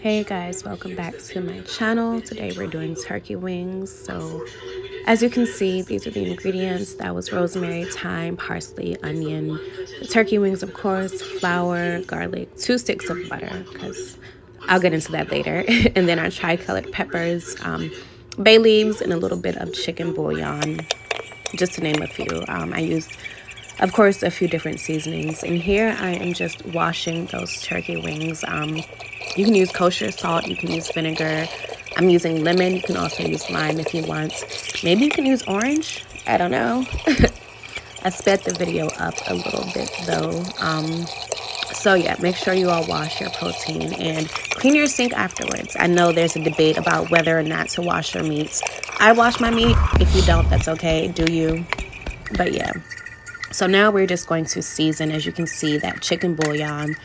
Hey guys, welcome back to my channel. Today we're doing turkey wings. So as you can see, these are the ingredients. That was rosemary, thyme, parsley, onion, the turkey wings, of course, flour, garlic, 2 sticks of butter, because I'll get into that later. And then our tri-colored peppers, bay leaves, and a little bit of chicken bouillon, just to name a few. I used, of course, a few different seasonings. And here I am just washing those turkey wings. You can use kosher salt, you can use vinegar. I'm using lemon. You can also use lime if you want. Maybe you can use orange. I don't know. I sped the video up a little bit though. So yeah, make sure you all wash your protein and clean your sink afterwards. I know there's a debate about whether or not to wash your meats. I wash my meat. If you don't, that's okay. Do you? But yeah. So now we're just going to season. As you can see, that chicken bouillon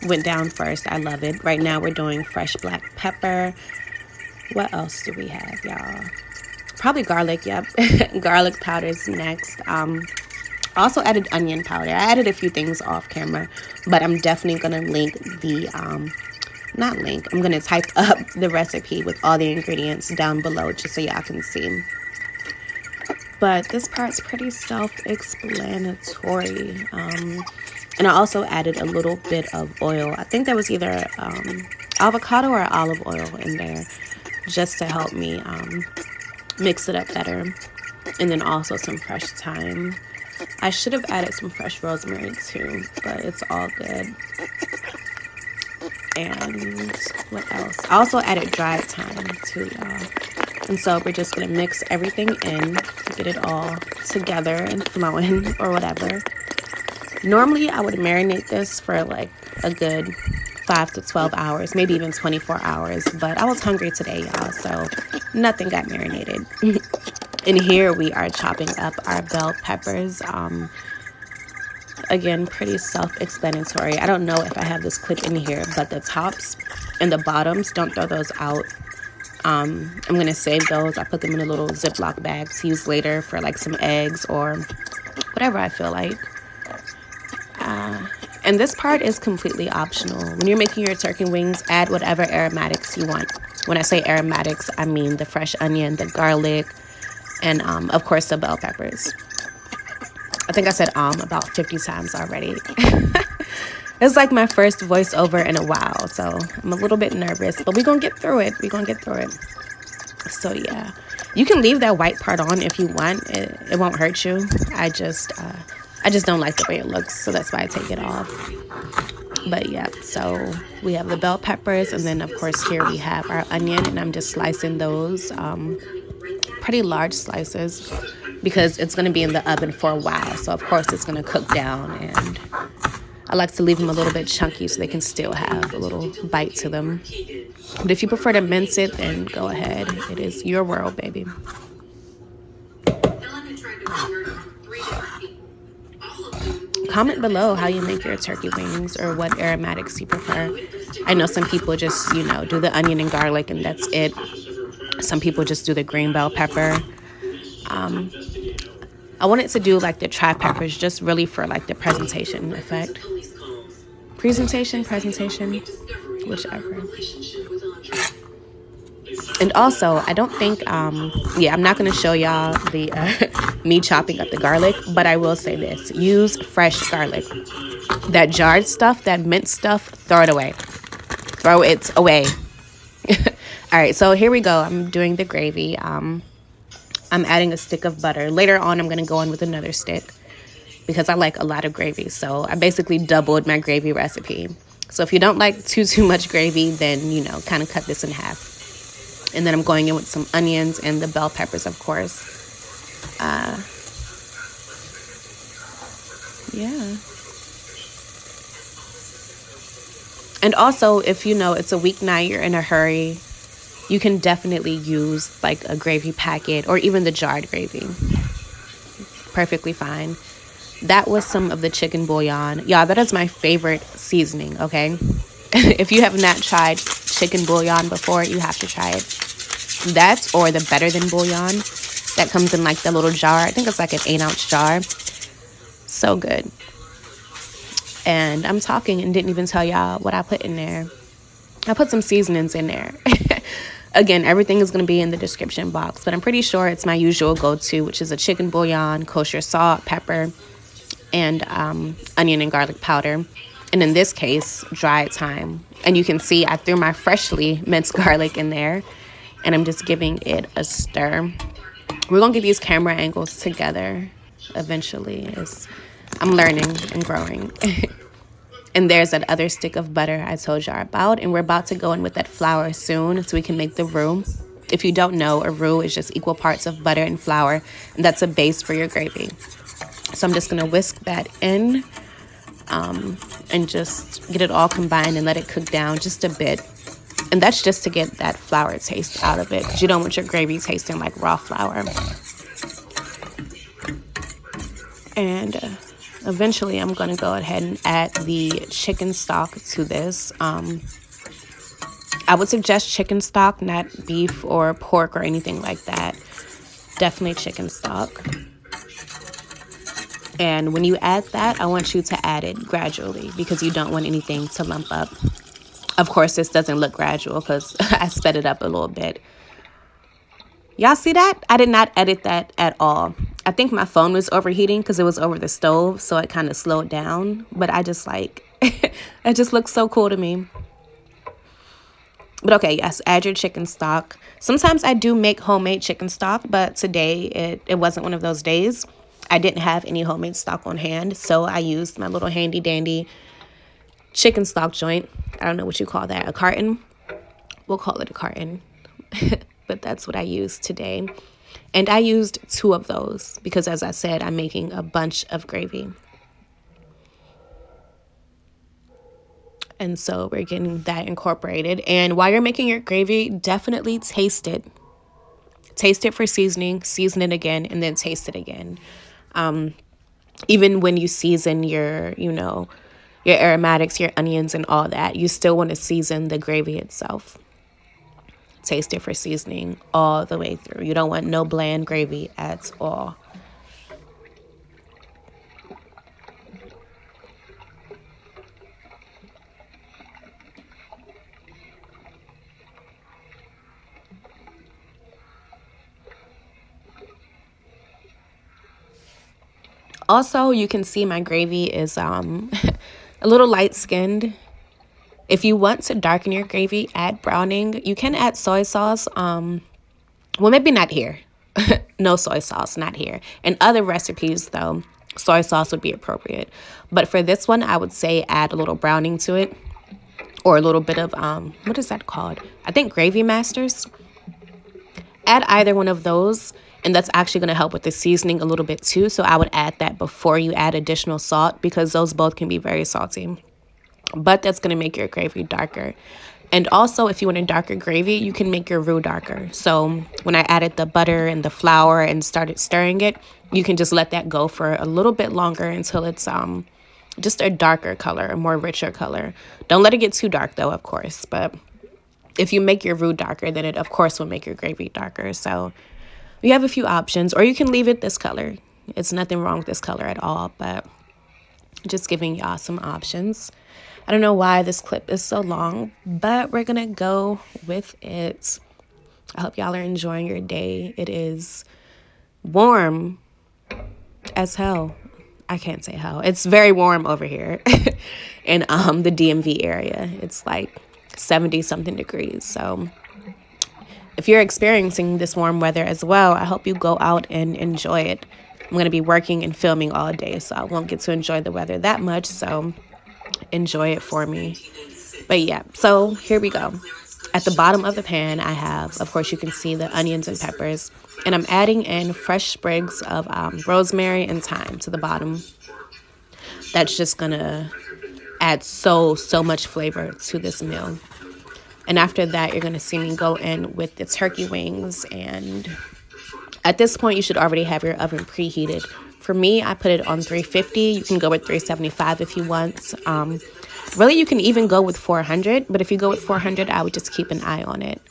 went down first. I love it. Right now we're doing fresh black pepper. What else do we have, y'all? Probably garlic. Yep. Garlic powder's next. Also added onion powder. I added a few things off camera, but I'm definitely gonna link the not link, I'm gonna type up the recipe with all the ingredients down below just so y'all can see. But this part's pretty self-explanatory. And I also added a little bit of oil. I think there was either avocado or olive oil in there just to help me mix it up better. And then also some fresh thyme. I should have added some fresh rosemary too, but it's all good. And what else? I also added dried thyme too, y'all. And so we're just gonna mix everything in to get it all together and flowing or whatever. Normally I would marinate this for like a good 5 to 12 hours, maybe even 24 hours, but I was hungry today, y'all, so nothing got marinated. And here we are chopping up our bell peppers. Again, pretty self-explanatory. I don't know if I have this clip in here, but the tops and the bottoms, don't throw those out. I'm gonna save those. I put them in a little Ziploc bag to use later for like some eggs or whatever I feel like. And this part is completely optional. When you're making your turkey wings, add whatever aromatics you want. When I say aromatics, I mean the fresh onion, the garlic, and of course the bell peppers. I think I said about 50 times already. It's like my first voiceover in a while, so I'm a little bit nervous, but we're gonna get through it. We're gonna get through it. So yeah, you can leave that white part on if you want. It won't hurt you. I just don't like the way it looks, so that's why I take it off. But yeah, so we have the bell peppers, and then of course here we have our onion, and I'm just slicing those pretty large slices because it's going to be in the oven for a while, so of course it's going to cook down, and I like to leave them a little bit chunky so they can still have a little bite to them. But if you prefer to mince it, then go ahead. It is your world, baby. Comment below how you make your turkey wings or what aromatics you prefer. I know some people just, do the onion and garlic and that's it. Some people just do the green bell pepper. I wanted to do like the tri-peppers just really for like the presentation effect. Presentation, whichever. And also, I don't think, I'm not going to show y'all the me chopping up the garlic, but I will say this. Use fresh garlic. That jarred stuff, that minced stuff, throw it away. Throw it away. All right, so here we go. I'm doing the gravy. I'm adding a stick of butter. Later on, I'm going to go in with another stick because I like a lot of gravy. So I basically doubled my gravy recipe. So if you don't like too much gravy, then, kind of cut this in half. And then I'm going in with some onions and the bell peppers, of course. Yeah. And also, if it's a weeknight, you're in a hurry, you can definitely use like a gravy packet or even the jarred gravy. Perfectly fine. That was some of the chicken bouillon. Y'all, that is my favorite seasoning, okay? If you have not tried chicken bouillon before, you have to try it. That or the better than bouillon that comes in like the little jar. I think it's like an 8-ounce jar. So good. And I'm talking and didn't even tell y'all what I put in there. I put some seasonings in there. Again, everything is going to be in the description box, but I'm pretty sure it's my usual go-to, which is a chicken bouillon, kosher salt, pepper, and onion and garlic powder. And in this case, dried thyme. And you can see I threw my freshly minced garlic in there, and I'm just giving it a stir. We're going to get these camera angles together eventually. I'm learning and growing. And there's that other stick of butter I told y'all about. And we're about to go in with that flour soon so we can make the roux. If you don't know, a roux is just equal parts of butter and flour. And that's a base for your gravy. So I'm just going to whisk that in and just get it all combined and let it cook down just a bit. And that's just to get that flour taste out of it, because you don't want your gravy tasting like raw flour. And eventually, I'm going to go ahead and add the chicken stock to this. I would suggest chicken stock, not beef or pork or anything like that. Definitely chicken stock. And when you add that, I want you to add it gradually because you don't want anything to lump up. Of course, this doesn't look gradual because I sped it up a little bit. Y'all see that? I did not edit that at all. I think my phone was overheating because it was over the stove, so it kind of slowed down. But I just like, it just looks so cool to me. But okay, yes, add your chicken stock. Sometimes I do make homemade chicken stock, but today it wasn't one of those days. I didn't have any homemade stock on hand, so I used my little handy dandy chicken stock joint. I don't know what you call that, a carton? We'll call it a carton. But that's what I used today. And I used 2 of those because, as I said, I'm making a bunch of gravy. And so we're getting that incorporated. And while you're making your gravy, definitely taste it. Taste it for seasoning, season it again, and then taste it again. Even when you season your aromatics, your onions and all that, you still want to season the gravy itself. Taste it for seasoning all the way through. You don't want no bland gravy at all. Also, you can see my gravy is a little light-skinned. If you want to darken your gravy, add browning. You can add soy sauce. Well, maybe not here. No soy sauce, not here. In other recipes, though, soy sauce would be appropriate. But for this one, I would say add a little browning to it. Or a little bit of, what is that called? I think Gravy Masters. Add either one of those. And that's actually going to help with the seasoning a little bit too. So I would add that before you add additional salt because those both can be very salty. But that's going to make your gravy darker. And also, if you want a darker gravy, you can make your roux darker. So when I added the butter and the flour and started stirring it, you can just let that go for a little bit longer until it's just a darker color, a more richer color. Don't let it get too dark though, of course. But if you make your roux darker, then it, of course, will make your gravy darker. So you have a few options, or you can leave it this color. It's nothing wrong with this color at all, but just giving y'all some options. I don't know why this clip is so long, but we're going to go with it. I hope y'all are enjoying your day. It is warm as hell. I can't say hell. It's very warm over here in the DMV area. It's like 70-something degrees, so if you're experiencing this warm weather as well, I hope you go out and enjoy it. I'm going to be working and filming all day, so I won't get to enjoy the weather that much, so enjoy it for me. But yeah, so here we go. At the bottom of the pan, I have, of course, you can see the onions and peppers, and I'm adding in fresh sprigs of rosemary and thyme to the bottom. That's just going to add so much flavor to this meal. And after that, you're going to see me go in with the turkey wings. And at this point, you should already have your oven preheated. For me, I put it on 350. You can go with 375 if you want. Really, you can even go with 400. But if you go with 400, I would just keep an eye on it.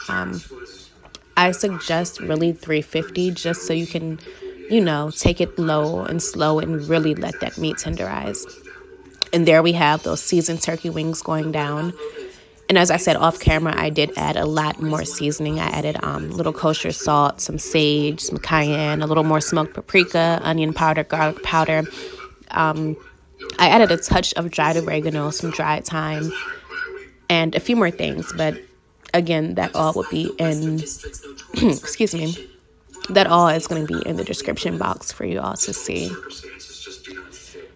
I suggest really 350 just so you can, take it low and slow and really let that meat tenderize. And there we have those seasoned turkey wings going down. And as I said off camera, I did add a lot more seasoning. I added little kosher salt, some sage, some cayenne, a little more smoked paprika, onion powder, garlic powder. I added a touch of dried oregano, some dried thyme, and a few more things. But again, that all will be in, excuse me, that all is going to be in the description box for you all to see.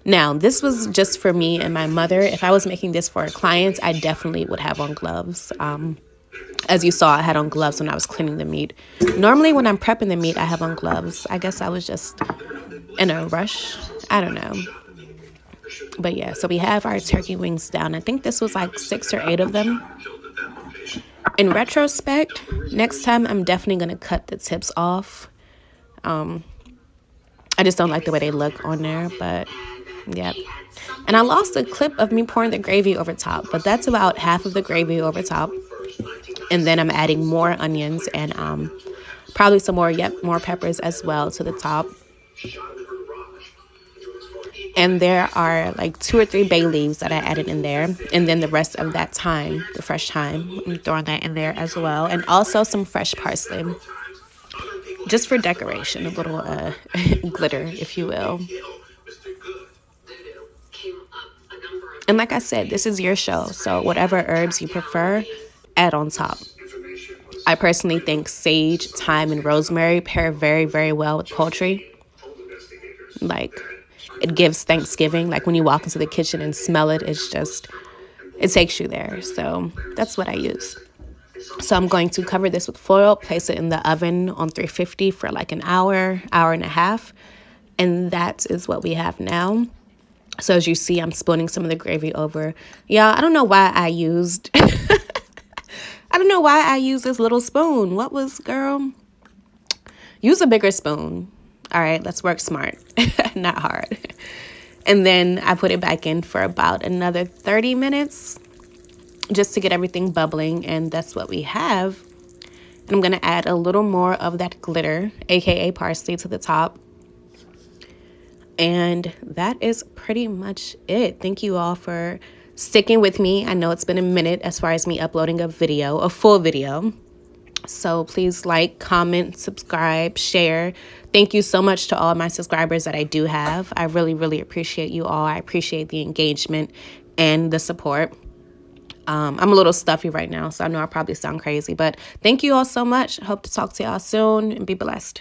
Now, this was just for me and my mother. If I was making this for a client, I definitely would have on gloves. As you saw, I had on gloves when I was cleaning the meat. Normally, when I'm prepping the meat, I have on gloves. I guess I was just in a rush. I don't know. But yeah, so we have our turkey wings down. I think this was like 6 or 8 of them. In retrospect, next time I'm definitely going to cut the tips off. I just don't like the way they look on there, but yep. And I lost a clip of me pouring the gravy over top, but that's about half of the gravy over top. And then I'm adding more onions and probably some more, more peppers as well to the top. And there are like 2 or 3 bay leaves that I added in there. And then the rest of that thyme, the fresh thyme, I'm throwing that in there as well. And also some fresh parsley, just for decoration, a little glitter, if you will. And like I said, this is your show. So whatever herbs you prefer, add on top. I personally think sage, thyme, and rosemary pair very, very well with poultry. Like, it gives Thanksgiving. Like when you walk into the kitchen and smell it, it takes you there. So that's what I use. So I'm going to cover this with foil, place it in the oven on 350 for like an hour, hour and a half. And that is what we have now. So as you see, I'm spooning some of the gravy over. Y'all, I don't know why I used this little spoon. What was, girl? Use a bigger spoon. All right, let's work smart, not hard. And then I put it back in for about another 30 minutes just to get everything bubbling. And that's what we have. And I'm going to add a little more of that glitter, aka parsley, to the top. And that is pretty much it. Thank you all for sticking with me. I know it's been a minute as far as me uploading a full video. So please like, comment, subscribe, share. Thank you so much to all my subscribers that I do have. I really, really appreciate you all. I appreciate the engagement and the support. I'm a little stuffy right now, so I know I probably sound crazy. But thank you all so much. Hope to talk to y'all soon and be blessed.